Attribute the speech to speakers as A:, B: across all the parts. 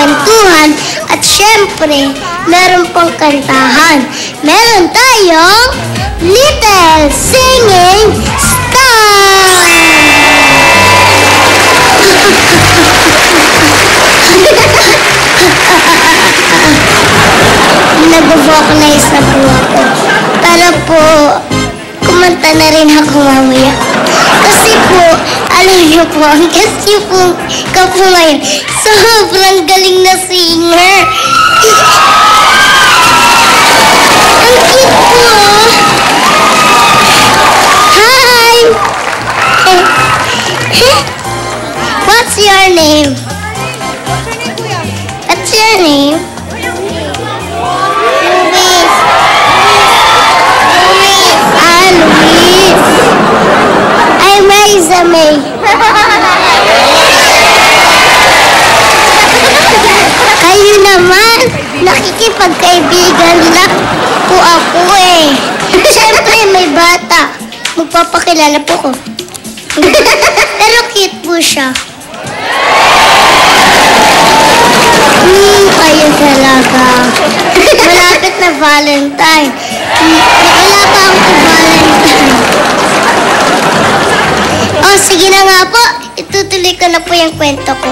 A: kwentuhan, at syempre, meron pang kantahan. Meron tayong Little Singing Star! Nag-vocalize na po ako. Para po, kumanta na rin ako mamaya. Kasi po, alam niyo po, ang kasi po, kapo ngayon, sobrang galing na singer. Ang cute po. Hi! What's your name? What's your name? Luis. I'm Raisa May. Kayo naman, nakikipagkaibigan lang po ako eh. Siyempre may bata. Magpapakilala po ko. Pero cute po siya. Kayo talaga. Malapit na Valentine. Wala pa akong Valentine. Oh, sige na nga po. Itutuloy ko na po yung kwento ko.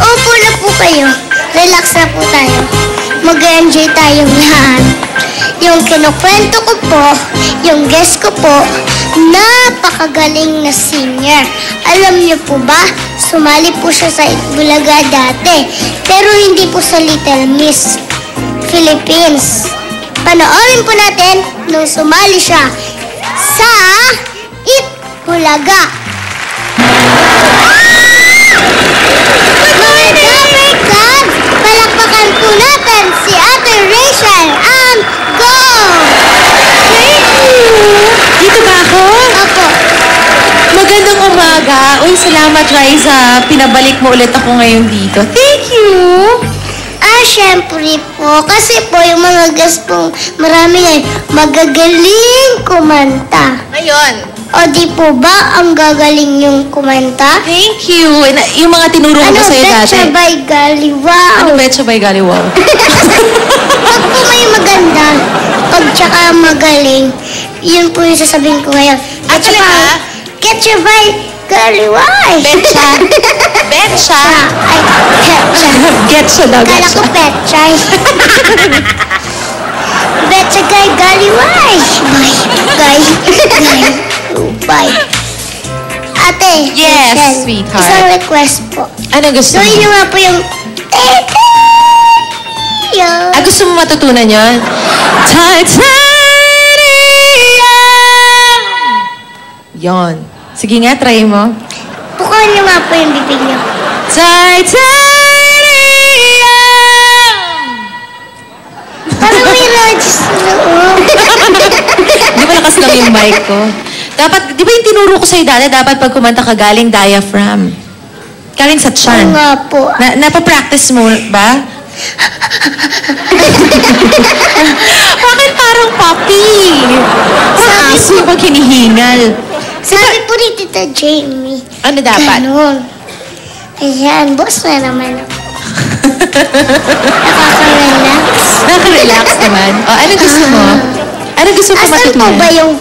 A: Upo na po kayo. Relax na po tayo. Mag-enjoy tayong lahat. Yung kinukwento ko po, yung guest ko po, napakagaling na singer. Alam niyo po ba, sumali po siya sa Itbulaga dati. Pero hindi po sa Little Miss Philippines. Panoorin po natin nung sumali siya sa Itbulaga. Mga God, palakpakan po natin si Ate Rachel and go!
B: Thank you! Dito ba ako?
A: Opo.
B: Magandang umaga. Uy, salamat, Raisa. Pinabalik mo ulit ako ngayon dito. Thank you!
A: Siyempre po. Kasi po, yung mga guest pong marami ngayon, magagaling kumanta.
B: Ngayon.
A: O di po ba ang gagaling yung kumanta?
B: Thank you. Yung mga tinuro ko sa'yo dati.
A: Betcha by Golly, wow.
B: Ano Betcha by Golly, wow?
A: Pag po may maganda, pag tsaka magaling, yun po yung sasabihin ko ngayon.
B: At talaga?
A: Betcha by Golly, wow.
B: Betcha. Betcha.
A: Ay, Betcha.
B: Getcha daw,
A: Kala ko Betchay. Betcha kay Golly, wow. Bye. Ate,
B: Yes,
A: Rachel,
B: sweetheart.
A: Isang request po.
B: Ano gusto mo?
A: Gawin niyo nga po yung
B: Gusto mo matutunan yun? Titanium! Yon. Sige nga, try mo.
A: Pukuhan niyo nga po yung bibig niyo.
B: Titanium!
A: Parang may lodge sa loob.
B: Di ba lakas lang yung mic ko? Dapat, di ba yung tinuro ko sa'yo dati, dapat pag kumanta ka galing diaphragm. Galing sa tiyan.
A: Oo nga po.
B: Napapractice mo ba? Bakit parang puppy? Parang aso pag hinihingal.
A: Sabi po ni Tita Jamie.
B: Ano dapat?
A: Ganon. Ayan, boss na naman ako. Nakaka-relax.
B: Nakaka-relax naman. O, ano gusto mo? Ano gusto mo
A: Asan po
B: matutunan?
A: ba yung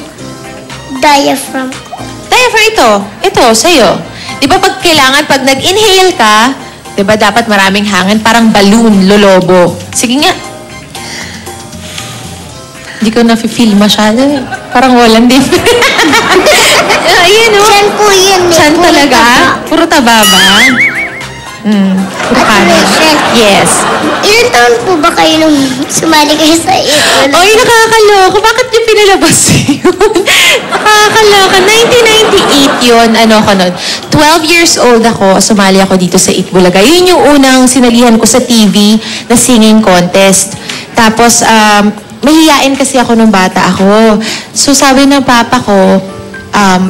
A: diaphragm ko?
B: Diaphragm ito. Ito, sa'yo. Di ba pag kailangan, pag nag-inhale ka, di ba dapat maraming hangin, parang balloon, lolobo. Sige nga. Hindi ko na-feel masyado. Parang walang difference. Ayun, o.
A: Diyan po yun.
B: Chan
A: Puro
B: talaga?
A: taba.
B: Puro taba ba? Puro
A: Ate
B: kanin.
A: Rachel.
B: Yes.
A: Ilan taon po ba kayo nung sumali kayo sa Itbulaga?
B: Oy, nakakaloko. Bakit yung pinalabas yun? Nakakaloko. 1998 yun. Ano ko nun? 12 years old ako. Sumali ako dito sa Itbulaga. Yun yung unang sinalihan ko sa TV na singing contest. Tapos, mahihain kasi ako nung bata ako. So, sabi ng papa ko,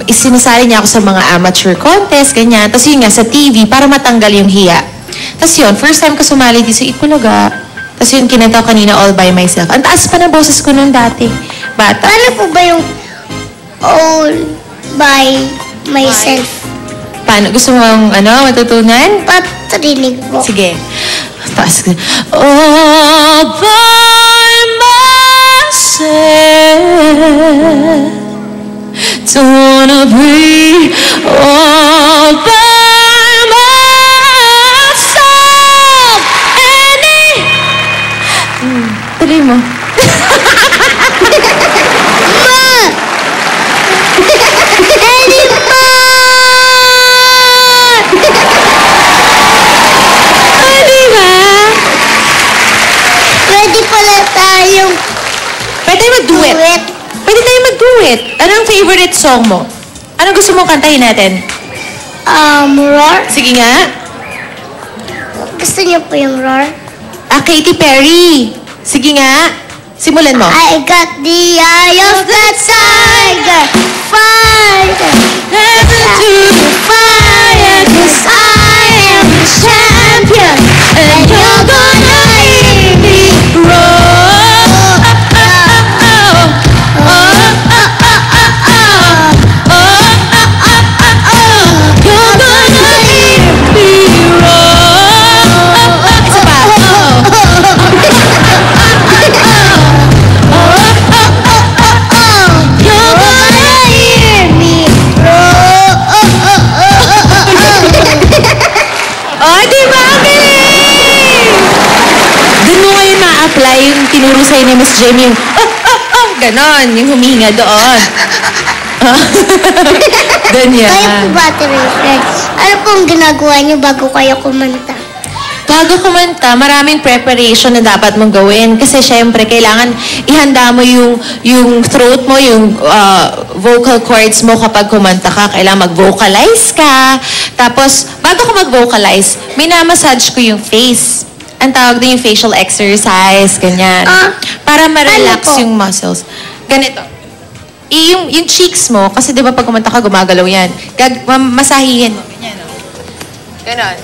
B: isinisali niya ako sa mga amateur contest, ganyan. Tapos yun nga, sa TV, para matanggal yung hiya. Tapos yun, first time ko sumali dito sa Itbulaga. Tapos yun, kinanta ko kanina all by myself. Ang taas pa na boses ko nung dati. Bata.
A: Paano po ba yung all by myself?
B: Paano? Gusto mo matutunan?
A: Patrinig po.
B: Sige. Taas. All by myself. Don't wanna be all by myself. Tuloy mo.
A: Pwede pala tayong
B: Pwede mag-duet.
A: duet.
B: Pwede tayo mag-duet. Anong favorite song mo? Anong gusto mong kantahin natin?
A: Roar.
B: Sige nga.
A: Gusto niyo po yung roar?
B: Katy Perry. Sige nga. Simulan mo.
A: I got the eye of the tiger. Fighter.
B: Never to
A: Fire, 'cause I am the champion. And you're gonna hear me roar.
B: You're gonna hear me roar. Isa pa.
A: You're gonna hear me roar.
B: Oh, di ba? Ang galing! Doon mo ngayon ma-apply yung tinuro sa'yo ni Miss Jamie, yung ganon, yung huminga doon. Doon yan.
A: Kayo po ba, Teresa? Ano pong ginagawa niyo bago kayo kumanta?
B: Bago kumanta, maraming preparation na dapat mong gawin. Kasi syempre, kailangan ihanda mo yung throat mo, yung vocal cords mo kapag kumanta ka. Kailangan mag-vocalize ka. Tapos, bago ka mag-vocalize, minamassage ko yung face. Ang tawag din yung facial exercise, ganyan. Para ma-relax
A: Ano po?
B: yung muscles. Ganito. Yung cheeks mo, kasi di ba pag kumanta ka, gumagalaw yan. Masahihin mo. Ganyan, no? Ganon.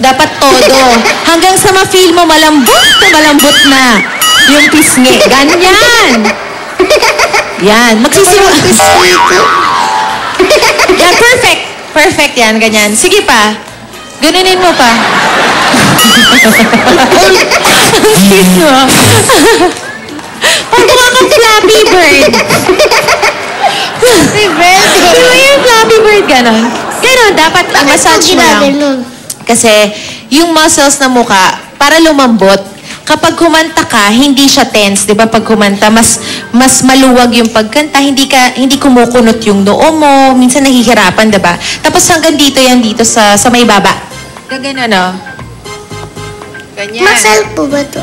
B: Dapat todo. Hanggang sa ma-feel mo malambot na yung pisngi. Ganyan. Yan. Magsisimula. Yan, perfect. Perfect yan, ganyan. Sige pa. Ganunin mo pa. Excuse mo. Pag mukha kang Flappy Bird.
A: Happy birthday!
B: Di ba yung Flappy Bird ganon? Ganon, dapat ang massage mo lang.
A: ginaganon?
B: Kasi yung muscles na mukha, para lumambot, kapag kumanta ka, hindi siya tense, 'di ba? Pag kumanta, mas maluwag yung pagkanta, hindi kumukunot yung noo mo, minsan nahihirapan, 'di ba? Tapos hanggang dito yan dito sa may baba. Gagano, no? Ganyan.
A: Masal po ba to?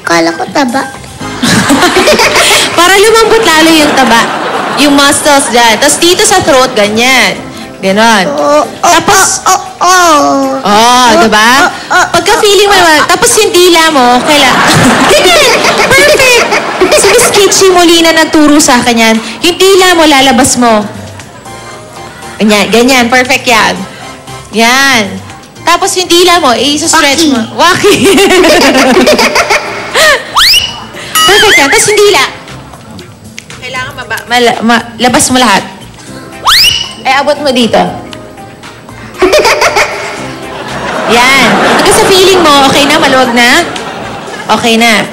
A: Kala ko taba.
B: Para lumambot lalo yung taba. Yung muscles dyan. Tapos dito sa throat, ganyan. Ganon. Tapos, diba? Pagka-feeling mo naman, tapos yung dila mo, ganyan. Perfect. Si Miss Kitchi Molina nagturo sa akin yan. Yung dila mo, lalabas mo. Ganyan, ganyan. Perfect yan. Yan. Tapos yung dila mo, i-stretch mo. Waki. Perfect yan. Tapos yung dila. Kailangan labas mo lahat. Abot mo dito. Yan. Hanggang sa feeling mo, okay na, maluwag na? Okay na.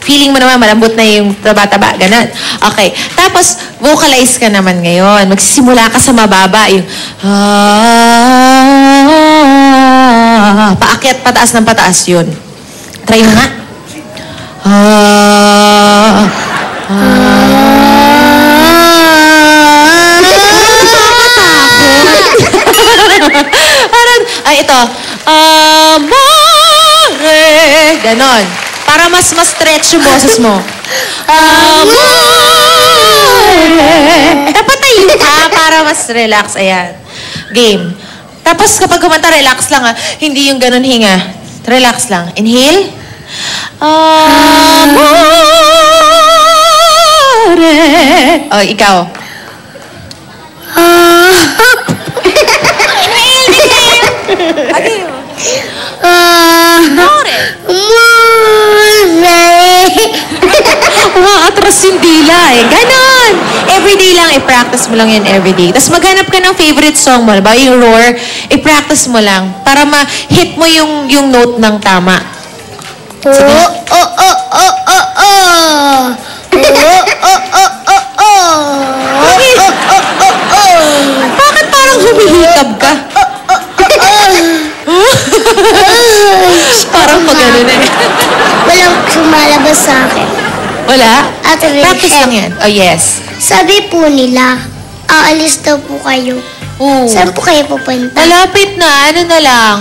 B: Feeling mo naman, malambot na yung taba-taba. Ganon. Okay. Tapos, vocalize ka naman ngayon. Magsisimula ka sa mababa. Yung, paakyat, pataas ng pataas yun. Try mo nga. Parang, ito. Amore. Ganon. Para mas stretch yung boses mo. Amore. Dapat tayo ka para mas relax. Ayan. Game. Tapos kapag kumanta, relax lang. Hindi yung ganon hinga. Relax lang. Inhale. Amore. Oh, ikaw. Again. Amore. Umaatras yung dila eh. Ganon. Every everyday lang, i-practice mo lang yan everyday. Tapos maghanap ka ng favorite song mo. Ba yung roar, i-practice mo lang para ma-hit mo yung note ng tama. Sige. Bakit parang humihikab ka? Parang pag gano'n eh.
A: Walang sumalabas sa akin.
B: Wala?
A: Ate Rachel.
B: Practice lang yan. Oh, yes.
A: Sabi po nila, aalis daw po kayo.
B: Oo.
A: Saan po kayo pupunta?
B: Malapit na. Ano na lang.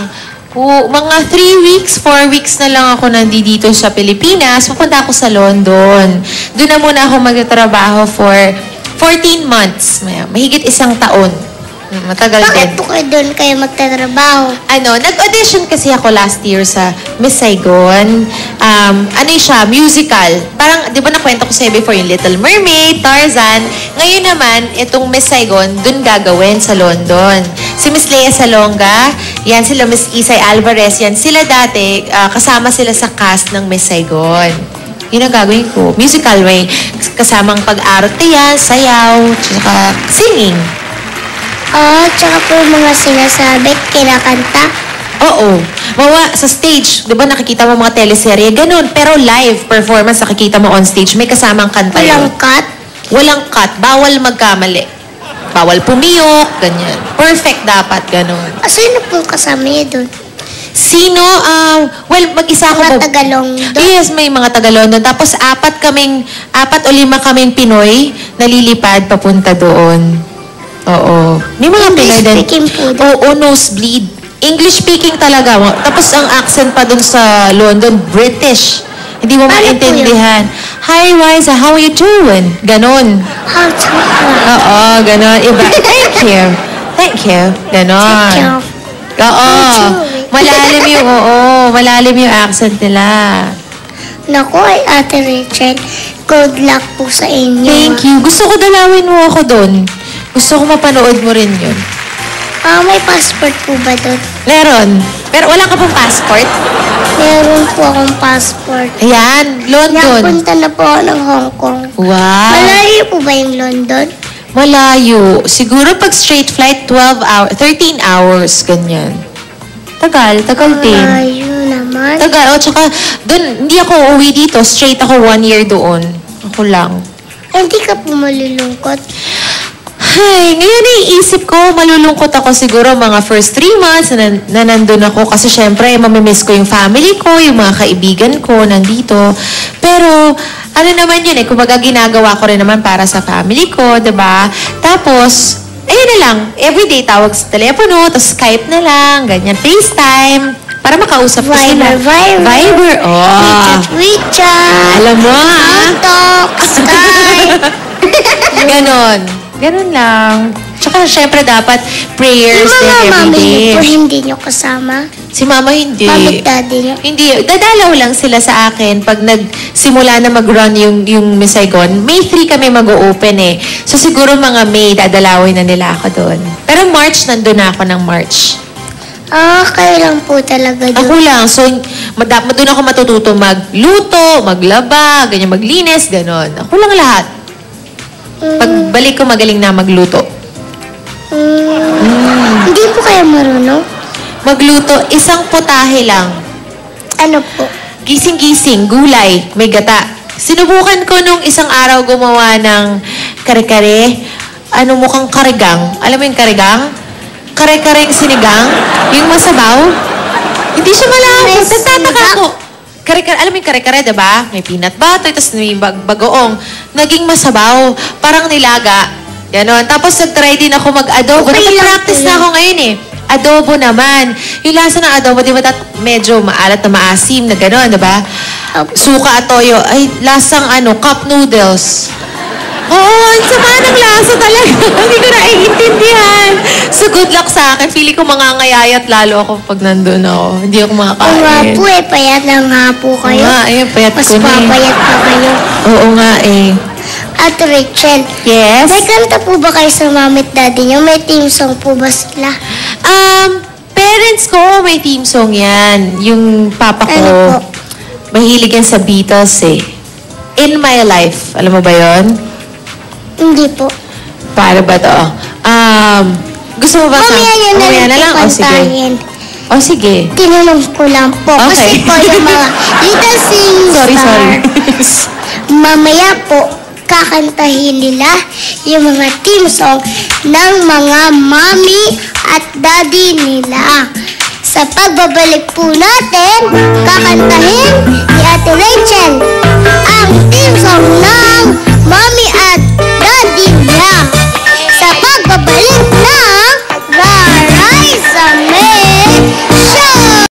B: Mga 3 weeks, 4 weeks na lang ako nandito sa Pilipinas. Pupunta ako sa London. Doon na muna ako magtatrabaho for 14 months. Mahigit 1 taon. Matagal
A: Bakit
B: din.
A: po kayo doon kayo magtatrabaho?
B: Nag-audition kasi ako last year sa Miss Saigon. Siya, musical. Parang, di ba nakwento ko sa'yo before yung Little Mermaid, Tarzan. Ngayon naman, itong Miss Saigon, dun gagawin sa London. Si Miss Lea Salonga, yan sila Miss Isay Alvarez, yan sila dati, kasama sila sa cast ng Miss Saigon. Yun ang gagawin ko. Musical way. Kasamang pag-arte yan, sayaw, tsaka singing.
A: Tsaka po mga sinasabi, kinakanta.
B: Oo. Sa stage, di ba nakikita mo mga teleserye, ganun. Pero live performance, nakikita mo on stage, may kasamang kanta yun.
A: Walang cut.
B: Walang cut. Bawal magkamali. Bawal pumiyok, ganyan. Perfect dapat, ganun.
A: Sino po kasama niya doon?
B: Sino? Mag-isa ako.
A: Mga Tagalog.
B: Yes, may mga Tagalog doon. Tapos 4 o 5 kaming Pinoy na lilipad papunta doon. Oo. May mga Pinoy din.
A: English speaking po doon.
B: Oo, nosebleed. English speaking talaga. Tapos ang accent pa doon sa London, British. Hindi mo
A: Paano
B: maintindihan. Hi, Riza, how are you doing? Ganon.
A: How to
B: Oo, ganon. Iba. Thank you. Thank you. Ganon.
A: Thank you.
B: Oo. Malalim yung accent nila.
A: Naku, Ate Rachel, good luck po sa inyo.
B: Thank you. Gusto ko dalawin mo ako doon. Gusto ko mapanood mo rin yun.
A: May passport po ba doon?
B: Meron. Pero wala ka pong passport?
A: Meron po akong passport.
B: Ayan, London.
A: Napunta na po ako ng Hong Kong.
B: Wow.
A: Malayo po ba yung London?
B: Malayo. Siguro pag straight flight, 13 hours, ganyan. Tagal din.
A: Malayo naman.
B: Tagal. Tsaka, doon, hindi ako uuwi dito. Straight ako 1 year doon. Ako lang.
A: Hindi ka po malulungkot.
B: Ay, ngayon naiisip ko, malulungkot ako siguro mga first 3 months na nandun ako kasi syempre, mamimiss ko yung family ko, yung mga kaibigan ko nandito. Pero, ano naman yun kumbaga ginagawa ko rin naman para sa family ko, diba? Tapos, ayun na lang, everyday tawag sa telepono, tapos Skype na lang, ganyan, FaceTime, para makausap ko sila. Viber. Oh.
A: WeChat.
B: Alam mo, ha?
A: TikTok. Skype.
B: Ganon lang. Tsaka, syempre, dapat prayers
A: Yung
B: din
A: mga mami niyo po,
B: everyday.
A: hindi niyo kasama.
B: Si mama hindi.
A: Mami at daddy niyo.
B: Hindi. Dadalaw lang sila sa akin pag nagsimula na mag-run yung Miss Saigon. May 3 kami mag-o-open eh. So, siguro mga May, dadalawin na nila ako doon. Pero March, nandun na ako ng March.
A: Kayo lang po talaga doon.
B: Ako lang. So, doon ako matututo magluto, maglaba, ganyan, maglinis, ganon. Ako lang lahat. Pagbalik ko, magaling na magluto.
A: Hindi po kayo marunong?
B: Magluto, isang putahe lang.
A: Ano po?
B: Gising-gising, gulay, may gata. Sinubukan ko nung isang araw gumawa ng kare-kare. Mukhang karigang. Alam mo yung karigang? Kare-kareng sinigang. Yung masabaw. Hindi siya malapot. Nagtataka ko. Alam mo yung kare-kare, diba? May peanut butter, tapos may bagoong. Naging masabaw. Parang nilaga. Ganon. Tapos nag-try din ako mag-adobo.
A: Okay lang
B: Nag-practice
A: po
B: na
A: yan.
B: ako ngayon eh. Adobo naman. Yung lasa ng adobo, di ba medyo maalat na maasim na gano'n, di ba? Suka at toyo. Ay, lasang cup noodles. Oo, ang sama ng lasa talaga. Hindi ko naiintindihan. So, good luck sa akin. Feeling ko mangangayayat lalo ako pag nandun ako. Hindi ako makakain.
A: Oo nga po payat lang nga po kayo.
B: Oo nga payat
A: Mas
B: ko na eh.
A: papayat pa kayo.
B: Oo nga
A: At Rachel,
B: Yes?
A: may kanta po ba kayo sa mami at daddy niyo? May team song po ba sila?
B: Parents ko, may team song yan. Yung papa ko,
A: Ano po?
B: mahilig yan sa Beatles eh. In My Life. Alam mo ba yon?
A: Hindi po.
B: Paano ba to? Gusto mo ba
A: Mamaya
B: na lang? O, sige.
A: kantahin.
B: O, sige.
A: Tinanong ko lang po.
B: Okay.
A: Kasi po yung mga Little Sing
B: Sorry.
A: Stars, mamaya po, kakantahin nila yung mga team song ng mga mommy at daddy nila. Sa pagbabalik po natin, kakantahin ni Ate Rachel ang team song